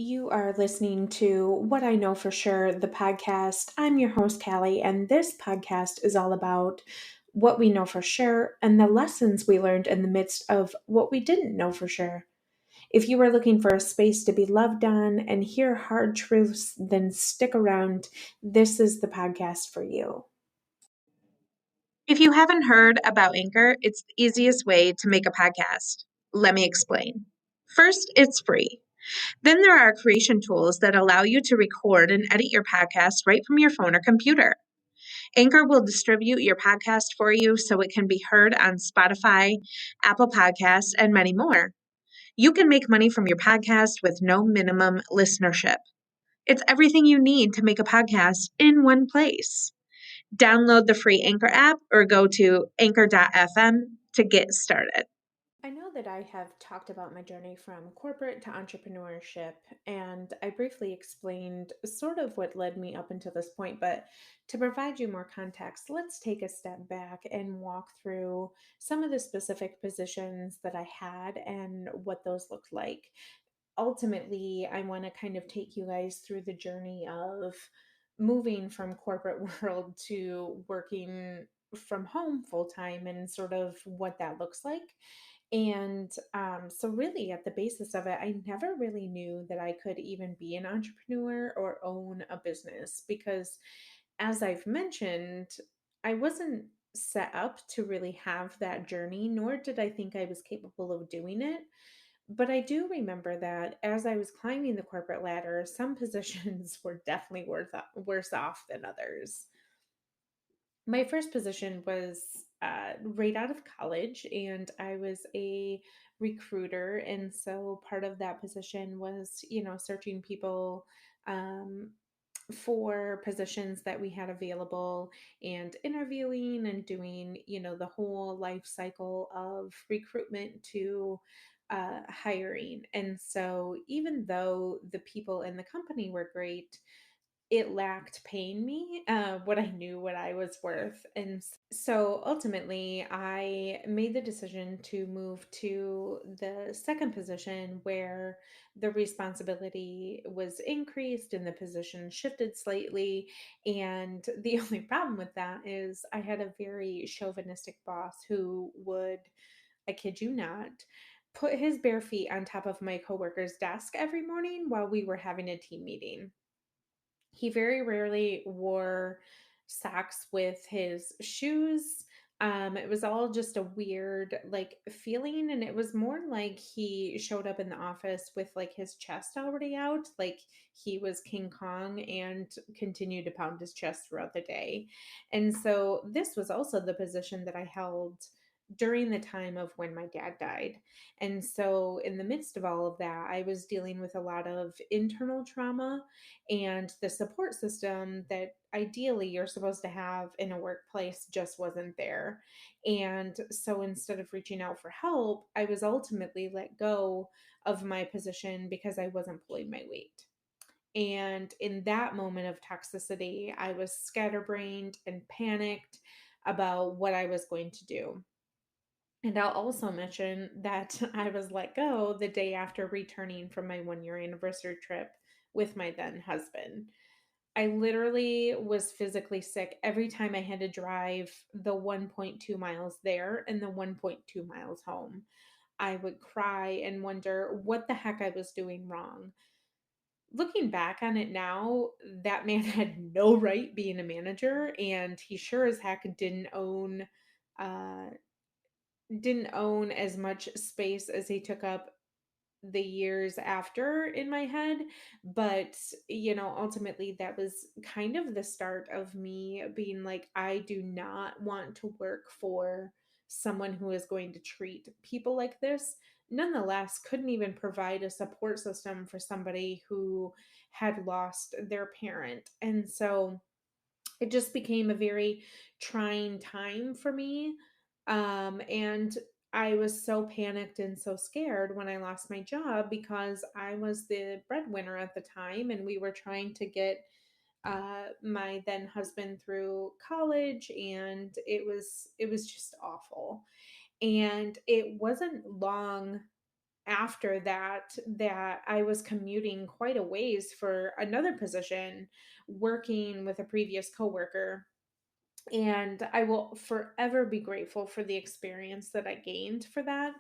You are listening to What I Know for Sure, the podcast. I'm your host, Callie, and this podcast is all about what we know for sure and the lessons we learned in the midst of what we didn't know for sure. If you are looking for a space to be loved on and hear hard truths, then stick around. This is the podcast for you. If you haven't heard about Anchor, it's the easiest way to make a podcast. Let me explain. First, it's free. Then there are creation tools that allow you to record and edit your podcast right from your phone or computer. Anchor will distribute your podcast for you so it can be heard on Spotify, Apple Podcasts, and many more. You can make money from your podcast with no minimum listenership. It's everything you need to make a podcast in one place. Download the free Anchor app or go to anchor.fm to get started. I know that I have talked about my journey from corporate to entrepreneurship, and I briefly explained sort of what led me up until this point. But to provide you more context, let's take a step back and walk through some of the specific positions that I had and what those looked like. Ultimately, I want to kind of take you guys through the journey of moving from corporate world to working from home full time and sort of what that looks like. And so, really, at the basis of it, I never really knew that I could even be an entrepreneur or own a business because, as I've mentioned, I wasn't set up to really have that journey, nor did I think I was capable of doing it. But I do remember that as I was climbing the corporate ladder, some positions were definitely worse off than others. My first position was right out of college, and I was a recruiter. And so part of that position was, searching people um, for positions that we had available and interviewing and doing, the whole life cycle of recruitment to hiring. And so even though the people in the company were great, it lacked paying me what I knew what I was worth. And so ultimately, I made the decision to move to the second position where the responsibility was increased and the position shifted slightly. And the only problem with that is I had a very chauvinistic boss who would, I kid you not, put his bare feet on top of my coworker's desk every morning while we were having a team meeting. He very rarely wore socks with his shoes. It was all just a weird like feeling, and it was more like he showed up in the office with like his chest already out, like he was King Kong and continued to pound his chest throughout the day. And so this was also the position that I held during the time of when my dad died. And so in the midst of all of that, I was dealing with a lot of internal trauma, and the support system that ideally you're supposed to have in a workplace just wasn't there. And so instead of reaching out for help, I was ultimately let go of my position because I wasn't pulling my weight. And in that moment of toxicity, I was scatterbrained and panicked about what I was going to do. And I'll also mention that I was let go the day after returning from my 1 year anniversary trip with my then husband. I literally was physically sick every time I had to drive the 1.2 miles there and the 1.2 miles home. I would cry and wonder what the heck I was doing wrong. Looking back on it now, that man had no right being a manager, and he sure as heck uh didn't own as much space as he took up the years after in my head. But ultimately that was kind of the start of me being like, I do not want to work for someone who is going to treat people like this. Nonetheless, couldn't even provide a support system for somebody who had lost their parent. And so it just became a very trying time for me. And I was so panicked and so scared when I lost my job because I was the breadwinner at the time, and we were trying to get my then husband through college, and it was just awful. And it wasn't long after that I was commuting quite a ways for another position, working with a previous coworker, and I will forever be grateful for the experience that I gained for that.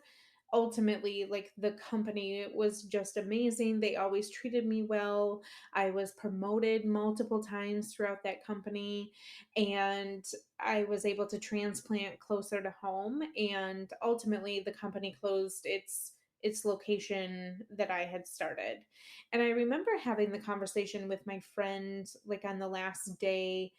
Ultimately, like, the company was just amazing. They always treated me well. I was promoted multiple times throughout that company, and I was able to transplant closer to home. And ultimately, the company closed its location that I had started. And I remember having the conversation with my friend, like, on the last day,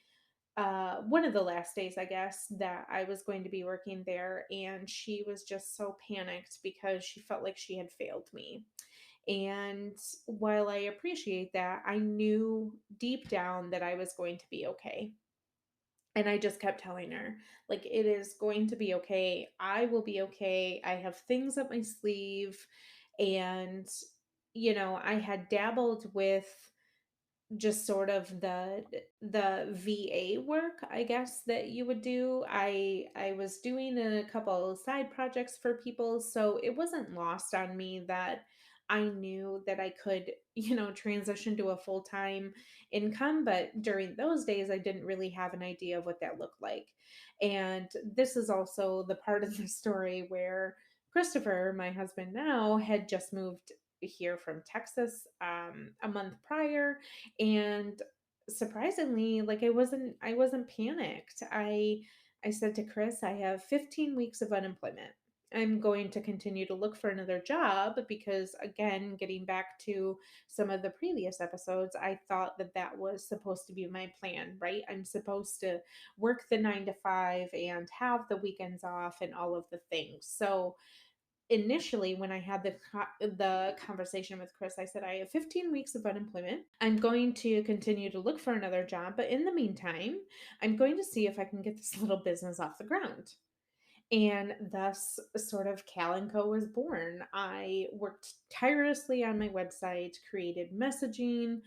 one of the last days, I guess, that I was going to be working there. And she was just so panicked because she felt like she had failed me. And while I appreciate that, I knew deep down that I was going to be okay. And I just kept telling her, like, it is going to be okay. I will be okay. I have things up my sleeve. And, I had dabbled with just sort of the VA work, I guess, that you would do. I was doing a couple side projects for people, so it wasn't lost on me that I knew that I could, transition to a full-time income, but during those days I didn't really have an idea of what that looked like. And this is also the part of the story where Christopher, my husband now, had just moved here from Texas a month prior, and surprisingly, like, I wasn't panicked. I said to Chris, I have 15 weeks of unemployment. I'm going to continue to look for another job because, again, getting back to some of the previous episodes, I thought that that was supposed to be my plan, right? I'm supposed to work the 9 to 5 and have the weekends off and all of the things. So initially, when I had the conversation with Chris, I said I have 15 weeks of unemployment. I'm going to continue to look for another job, but in the meantime, I'm going to see if I can get this little business off the ground. And thus, sort of, Cal and Co was born. I worked tirelessly on my website, created messaging,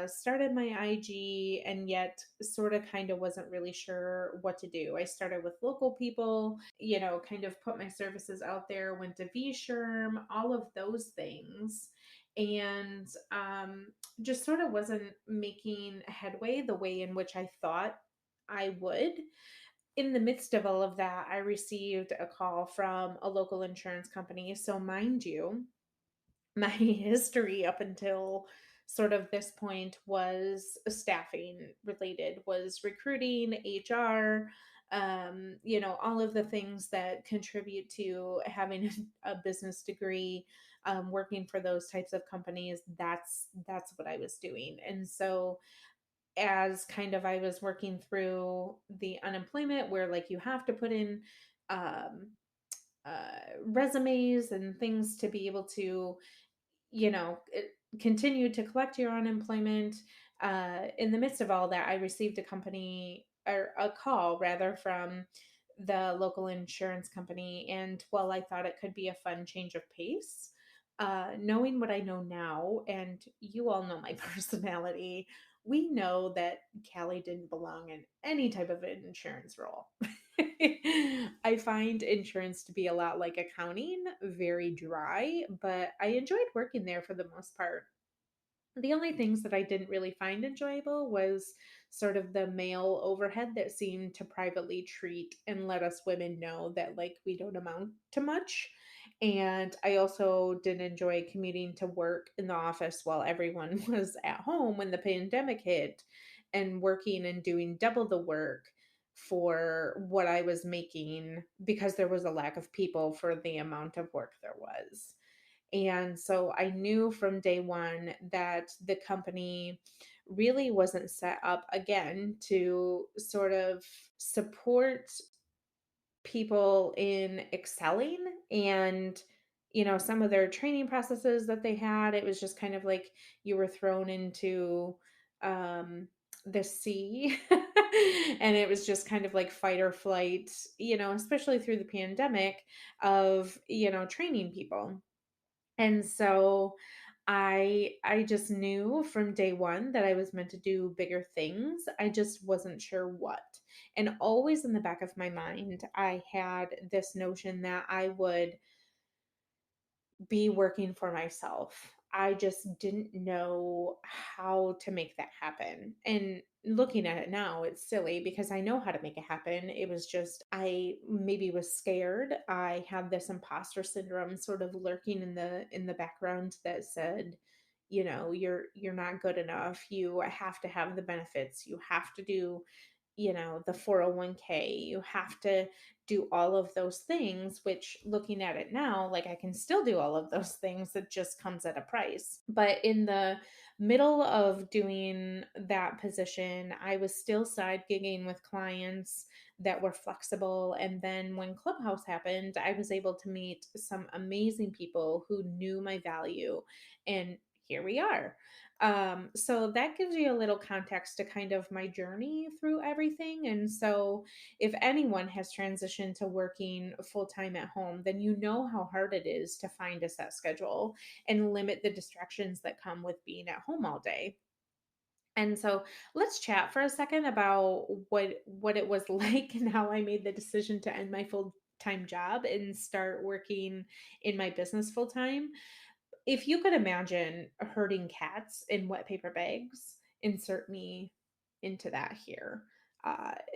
started my IG, and yet sort of kind of wasn't really sure what to do. I started with local people, kind of put my services out there, went to VSherm, all of those things. And just sort of wasn't making headway the way in which I thought I would. In the midst of all of that, I received a call from a local insurance company. So, mind you, my history up until sort of this point was staffing related, was recruiting, HR, all of the things that contribute to having a business degree, working for those types of companies. That's what I was doing. And so, as kind of I was working through the unemployment, where, like, you have to put in um, resumes and things to be able to, continue to collect your unemployment. In the midst of all that, I received a company, or a call rather, from the local insurance company. And while I thought it could be a fun change of pace, knowing what I know now, and you all know my personality, we know that Callie didn't belong in any type of an insurance role. I find insurance to be a lot like accounting, very dry, but I enjoyed working there for the most part. The only things that I didn't really find enjoyable was sort of the male overhead that seemed to privately treat and let us women know that, like, we don't amount to much. And I also didn't enjoy commuting to work in the office while everyone was at home when the pandemic hit, and working and doing double the work for what I was making because there was a lack of people for the amount of work there was. And so I knew from day one that the company really wasn't set up, again, to sort of support people in excelling. And some of their training processes that they had, it was just kind of like you were thrown into um the sea. And it was just kind of like fight or flight, especially through the pandemic, of training people. And so I just knew from day one that I was meant to do bigger things. I just wasn't sure what. And always in the back of my mind, I had this notion that I would be working for myself. I just didn't know how to make that happen. And looking at it now, it's silly because I know how to make it happen. It was just I maybe was scared. I had this imposter syndrome sort of lurking in the background that said, you're not good enough. You have to have the benefits. You have to do the 401k. You have to do all of those things, which looking at it now, like I can still do all of those things. It just comes at a price. But in the middle of doing that position, I was still side gigging with clients that were flexible. And then when Clubhouse happened, I was able to meet some amazing people who knew my value. And here we are. So that gives you a little context to kind of my journey through everything. And so, if anyone has transitioned to working full time at home, then you know how hard it is to find a set schedule and limit the distractions that come with being at home all day. And so let's chat for a second about what it was like and how I made the decision to end my full-time job and start working in my business full time. If you could imagine herding cats in wet paper bags, insert me into that here.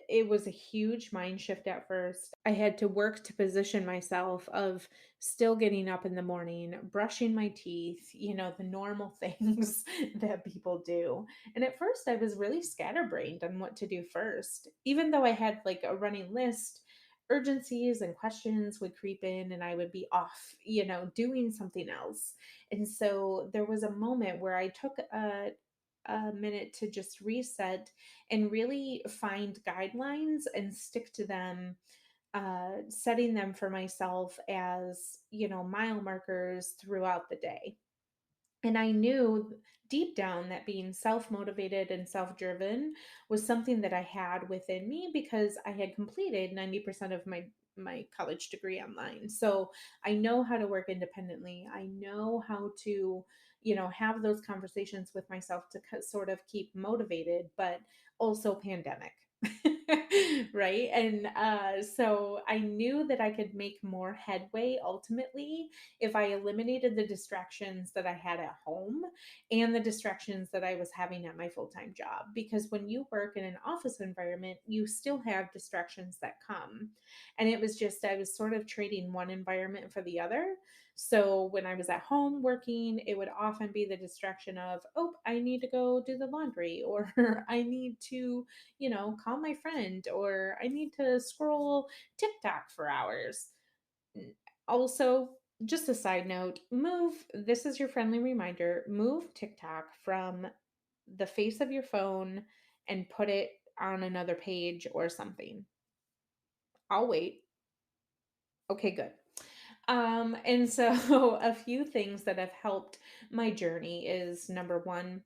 It was a huge mind shift at first. I had to work to position myself of still getting up in the morning, brushing my teeth, the normal things that people do. And at first I was really scatterbrained on what to do first. Even though I had like a running list, urgencies and questions would creep in and I would be off, doing something else. And so there was a moment where I took a minute to just reset and really find guidelines and stick to them, setting them for myself as, mile markers throughout the day. And I knew deep down that being self motivated and self driven was something that I had within me because I had completed 90% of my college degree online. So I know how to work independently. I know how to, have those conversations with myself to sort of keep motivated, but also pandemic. Right. And so I knew that I could make more headway ultimately if I eliminated the distractions that I had at home and the distractions that I was having at my full time job. Because when you work in an office environment, you still have distractions that come. And it was just, I was sort of trading one environment for the other. So when I was at home working, it would often be the distraction of, oh, I need to go do the laundry, or I need to, call my friend, or I need to scroll TikTok for hours. Also, just a side note, this is your friendly reminder, move TikTok from the face of your phone and put it on another page or something. I'll wait. Okay, good. And so a few things that have helped my journey is number one,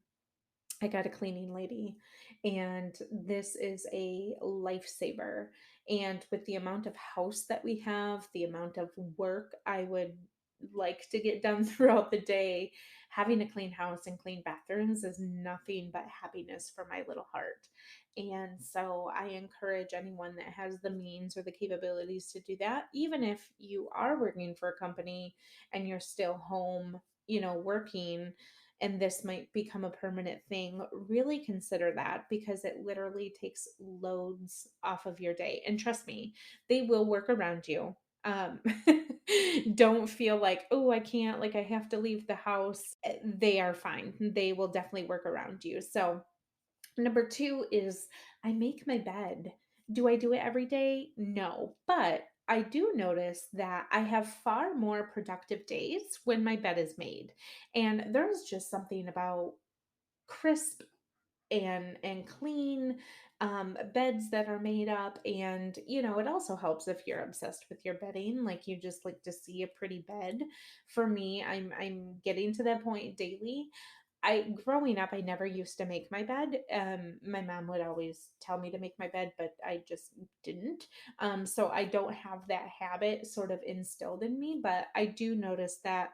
I got a cleaning lady, and this is a lifesaver. And with the amount of house that we have, the amount of work I would like to get done throughout the day, having a clean house and clean bathrooms is nothing but happiness for my little heart. And so I encourage anyone that has the means or the capabilities to do that, even if you are working for a company and you're still home, working, and this might become a permanent thing, really consider that because it literally takes loads off of your day. And trust me, they will work around you. Um, don't feel like, oh, I can't, like, I have to leave the house. They are fine. They will definitely work around you. So, number two is I make my bed. Do I do it every day? No. But I do notice that I have far more productive days when my bed is made. And there's just something about crisp and clean beds that are made up. And it also helps if you're obsessed with your bedding, like you just like to see a pretty bed. For me, I'm getting to that point daily. I growing up, I never used to make my bed. My mom would always tell me to make my bed, but I just didn't. So I don't have that habit sort of instilled in me, but I do notice that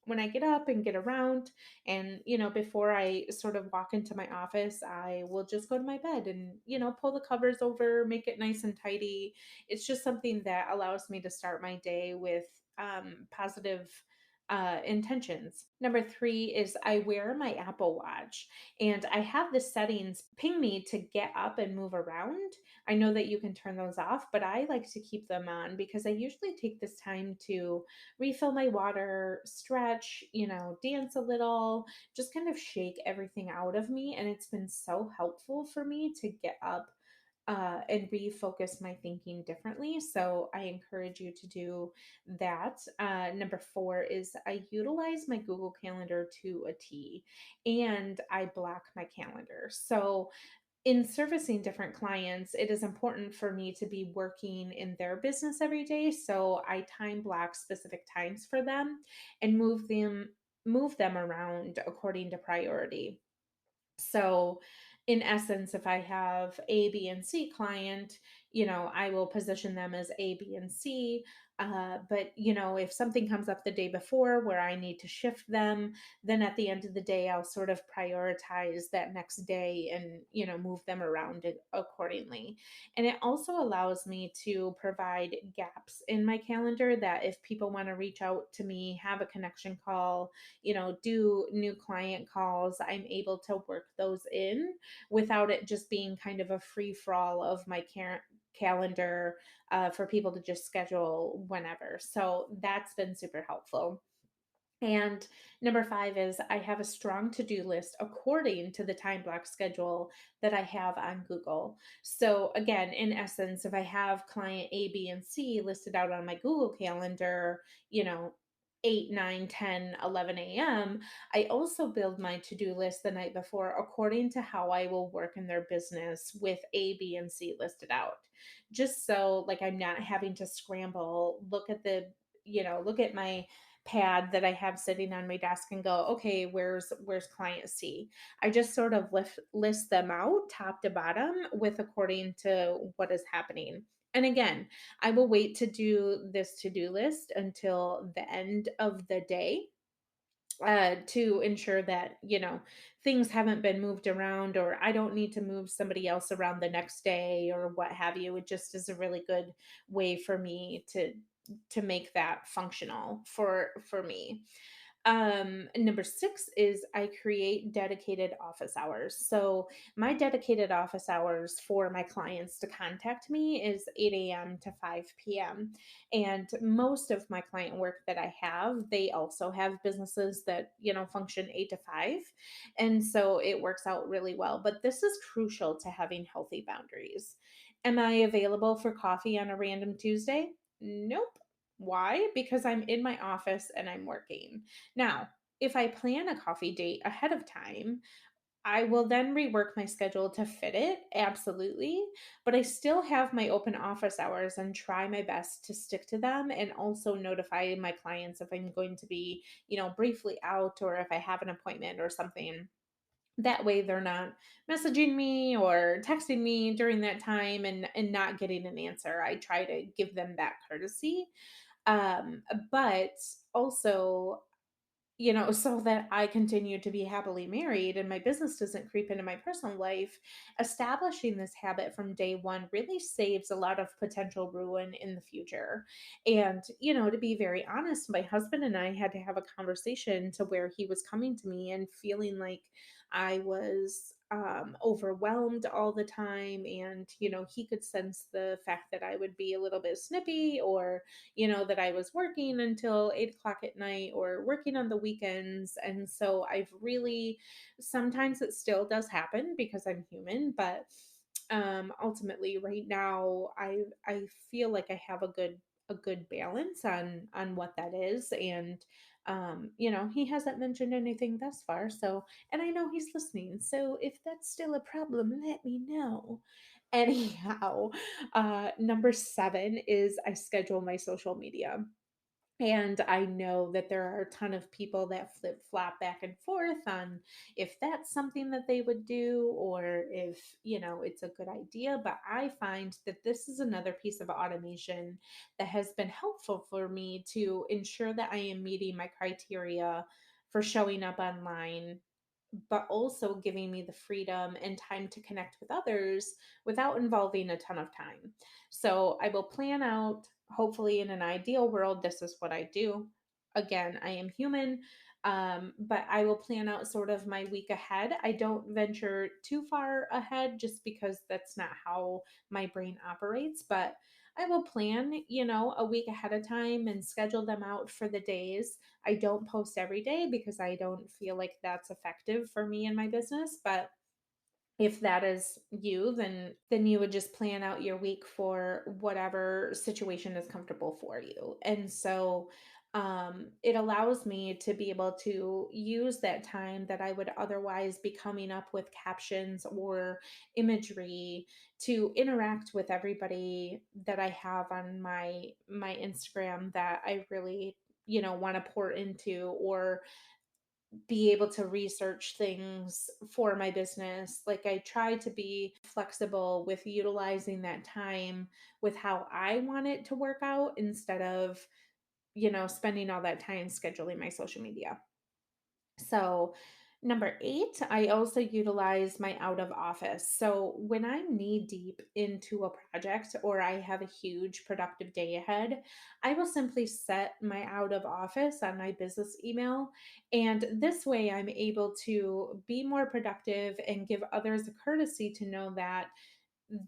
when I get up and get around, and before I sort of walk into my office, I will just go to my bed and pull the covers over, make it nice and tidy. It's just something that allows me to start my day with positive intentions. Number three is I wear my Apple Watch and I have the settings ping me to get up and move around. I know that you can turn those off, but I like to keep them on because I usually take this time to refill my water, stretch, dance a little, just kind of shake everything out of me. And it's been so helpful for me to get up and refocus my thinking differently. So I encourage you to do that. Number four is I utilize my Google Calendar to a T and I block my calendar. So in servicing different clients, it is important for me to be working in their business every day. So I time block specific times for them and move them around according to priority. So, in essence, if I have A, B, and C client, I will position them as A, B, and C. But, if something comes up the day before where I need to shift them, then at the end of the day, I'll sort of prioritize that next day and, move them around it accordingly. And it also allows me to provide gaps in my calendar that if people want to reach out to me, have a connection call, do new client calls, I'm able to work those in without it just being kind of a free for all of my calendar for people to just schedule whenever. So that's been super helpful. And number five is I have a strong to do list according to the time block schedule that I have on Google. So, again, in essence, if I have client A, B, and C listed out on my Google Calendar, you know, 8, 9, 10, 11 a.m., I also build my to do list the night before according to how I will work in their business with A, B, and C listed out. Just so, like, I'm not having to scramble, look at my pad that I have sitting on my desk and go, okay, where's client C? I just sort of list them out top to bottom with according to what is happening. And again, I will wait to do this to-do list until the end of the day to ensure that things haven't been moved around or I don't need to move somebody else around the next day or what have you. It just is a really good way for me to make that functional for me. Number six is I create dedicated office hours. So my dedicated office hours for my clients to contact me is 8 a.m. to 5 p.m. And most of my client work that I have, they also have businesses that, function 8 to 5. And so it works out really well. But this is crucial to having healthy boundaries. Am I available for coffee on a random Tuesday? Nope. Why? Because I'm in my office and I'm working. Now, if I plan a coffee date ahead of time, I will then rework my schedule to fit it, absolutely. But I still have my open office hours and try my best to stick to them and also notify my clients if I'm going to be, briefly out or if I have an appointment or something. That way they're not messaging me or texting me during that time and not getting an answer. I try to give them that courtesy. But also, so that I continue to be happily married and my business doesn't creep into my personal life, establishing this habit from day one really saves a lot of potential ruin in the future. And, to be very honest, my husband and I had to have a conversation to where he was coming to me and feeling like I was overwhelmed all the time. And, he could sense the fact that I would be a little bit snippy or that I was working until 8 o'clock at night or working on the weekends. And so I've really, sometimes it still does happen because I'm human, but ultimately right now I feel like I have a good balance on what that is. And he hasn't mentioned anything thus far, so, and I know he's listening, so if that's still a problem, let me know. Anyhow, number seven is I schedule my social media. And I know that there are a ton of people that flip flop back and forth on if that's something that they would do or if, it's a good idea. But I find that this is another piece of automation that has been helpful for me to ensure that I am meeting my criteria for showing up online, but also giving me the freedom and time to connect with others without involving a ton of time. So I will plan out, hopefully, in an ideal world, this is what I do. again, I am human. But I will plan out sort of my week ahead. I don't venture too far ahead just because that's not how my brain operates. But I will plan, a week ahead of time and schedule them out for the days. I don't post every day because I don't feel like that's effective for me and my business. But if that is you, then you would just plan out your week for whatever situation is comfortable for you. And so it allows me to be able to use that time that I would otherwise be coming up with captions or imagery to interact with everybody that I have on my Instagram that I really want to pour into, or be able to research things for my business. Like, I try to be flexible with utilizing that time with how I want it to work out instead of, spending all that time scheduling my social media. So, number 8, I also utilize my out of office. So, when I'm knee deep into a project or I have a huge productive day ahead, I will simply set my out of office on my business email. And this way, I'm able to be more productive and give others a courtesy to know that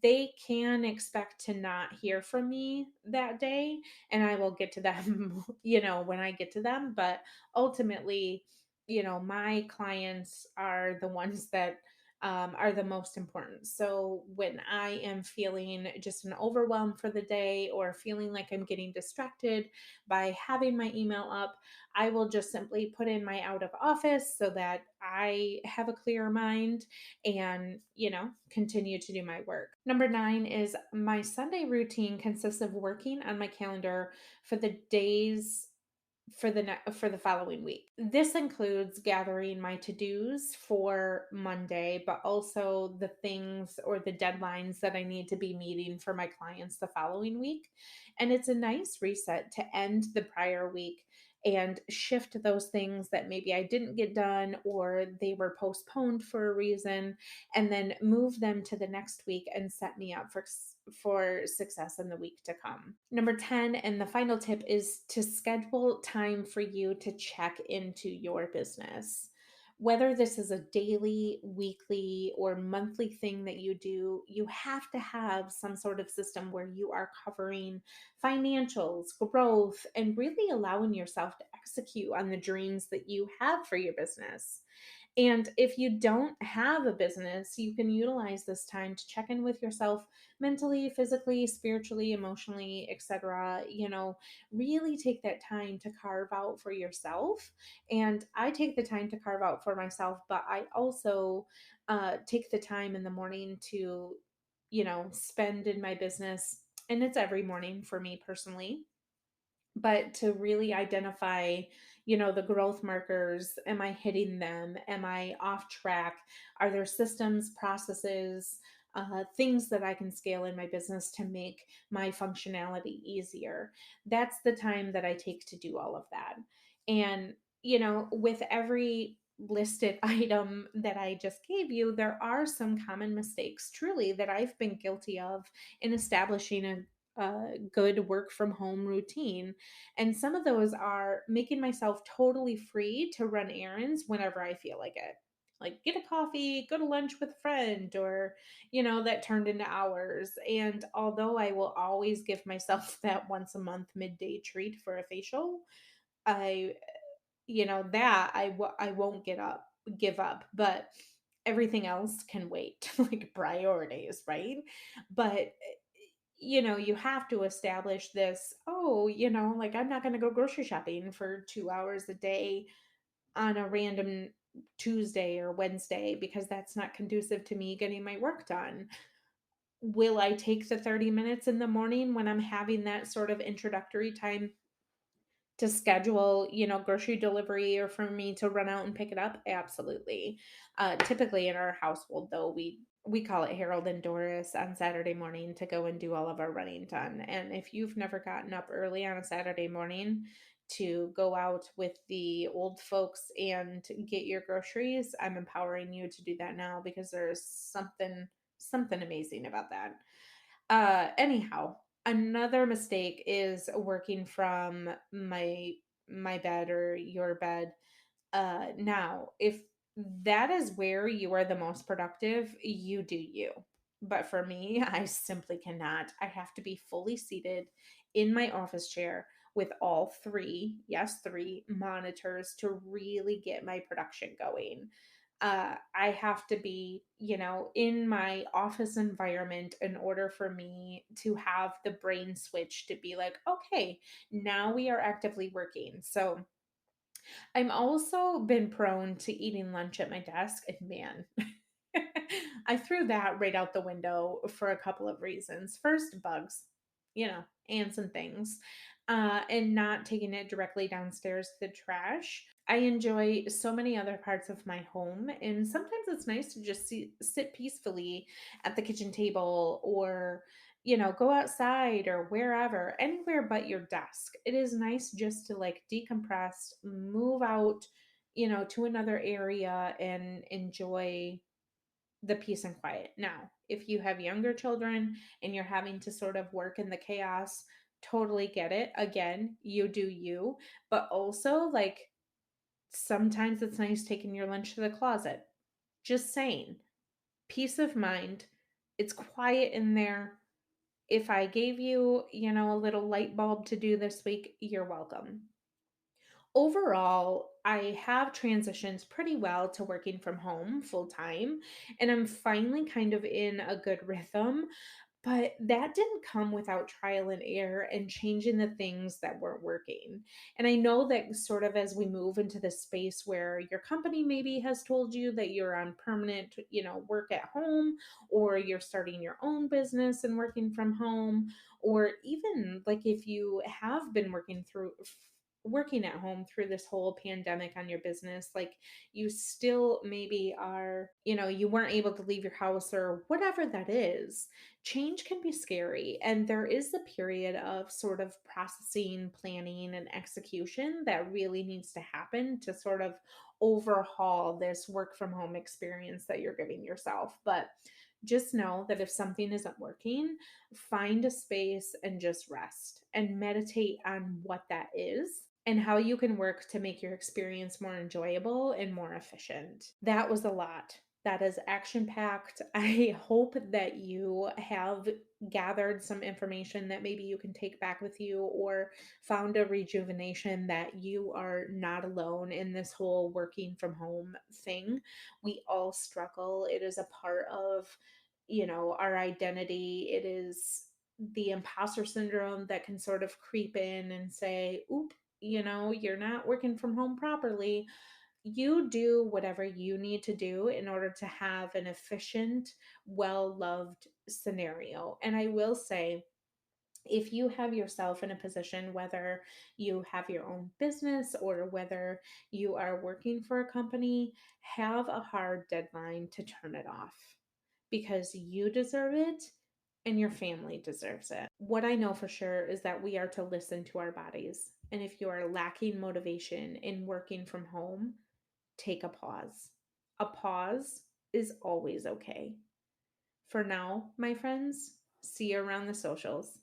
they can expect to not hear from me that day, and I will get to them, when I get to them. But ultimately, my clients are the ones that are the most important. So when I am feeling just an overwhelm for the day or feeling like I'm getting distracted by having my email up, I will just simply put in my out of office so that I have a clear mind and, continue to do my work. Number 9 is my Sunday routine consists of working on my calendar for the days for the following week. This includes gathering my to-dos for Monday, but also the things or the deadlines that I need to be meeting for my clients the following week. And it's a nice reset to end the prior week and shift those things that maybe I didn't get done or they were postponed for a reason, and then move them to the next week and set me up for success in the week to come. Number 10, and the final tip, is to schedule time for you to check into your business. Whether this is a daily, weekly, or monthly thing that you do, you have to have some sort of system where you are covering financials, growth, and really allowing yourself to execute on the dreams that you have for your business. And if you don't have a business, you can utilize this time to check in with yourself mentally, physically, spiritually, emotionally, etc. Really take that time to carve out for yourself. And I take the time to carve out for myself, but I also take the time in the morning to, spend in my business. And it's every morning for me personally, but to really identify, the growth markers. Am I hitting them? Am I off track? Are there systems, processes, things that I can scale in my business to make my functionality easier? That's the time that I take to do all of that. And, with every listed item that I just gave you, there are some common mistakes truly that I've been guilty of in establishing a good work from home routine. And some of those are making myself totally free to run errands whenever I feel like it. Like, get a coffee, go to lunch with a friend, or, that turned into hours. And although I will always give myself that once a month midday treat for a facial, I, that I won't give up. But everything else can wait, like priorities, right? But you have to establish this. Oh, like, I'm not going to go grocery shopping for 2 hours a day on a random Tuesday or Wednesday because that's not conducive to me getting my work done. Will I take the 30 minutes in the morning when I'm having that sort of introductory time to schedule, grocery delivery or for me to run out and pick it up? Absolutely. Typically in our household, though, we call it Harold and Doris on Saturday morning to go and do all of our running done. And if you've never gotten up early on a Saturday morning to go out with the old folks and get your groceries, I'm empowering you to do that now because there's something amazing about that. Anyhow, another mistake is working from my my bed or your bed. Now, if that is where you are the most productive, you do you. But for me, I simply cannot. I have to be fully seated in my office chair with all three, yes, three monitors to really get my production going. I have to be, in my office environment in order for me to have the brain switch to be like, okay, now we are actively working. So, I'm also been prone to eating lunch at my desk, and man, I threw that right out the window for a couple of reasons. First, bugs, ants and things, and not taking it directly downstairs to the trash. I enjoy so many other parts of my home, and sometimes it's nice to just sit peacefully at the kitchen table or go outside or wherever, anywhere but your desk. It is nice just to like decompress, move out, to another area and enjoy the peace and quiet. Now, if you have younger children and you're having to sort of work in the chaos, totally get it. Again, you do you, but also like sometimes it's nice taking your lunch to the closet. Just saying, peace of mind. It's quiet in there. If I gave you, a little light bulb to do this week, you're welcome. Overall, I have transitioned pretty well to working from home full time, and I'm finally kind of in a good rhythm. But that didn't come without trial and error and changing the things that weren't working. And I know that sort of as we move into this space where your company maybe has told you that you're on permanent, work at home, or you're starting your own business and working from home, or even like if you have been working at home through this whole pandemic on your business, like you still maybe are, you weren't able to leave your house or whatever that is. Change can be scary, and there is a period of sort of processing, planning, and execution that really needs to happen to sort of overhaul this work from home experience that you're giving yourself. But just know that if something isn't working, find a space and just rest and meditate on what that is and how you can work to make your experience more enjoyable and more efficient. That was a lot. That is action packed. I hope that you have gathered some information that maybe you can take back with you or found a rejuvenation that you are not alone in this whole working from home thing. We all struggle. It is a part of, our identity. It is the imposter syndrome that can sort of creep in and say, oop, you're not working from home properly. You do whatever you need to do in order to have an efficient, well loved scenario. And I will say, if you have yourself in a position, whether you have your own business or whether you are working for a company, have a hard deadline to turn it off because you deserve it and your family deserves it. What I know for sure is that we are to listen to our bodies. And if you are lacking motivation in working from home, take a pause. A pause is always okay. For now, my friends, see you around the socials.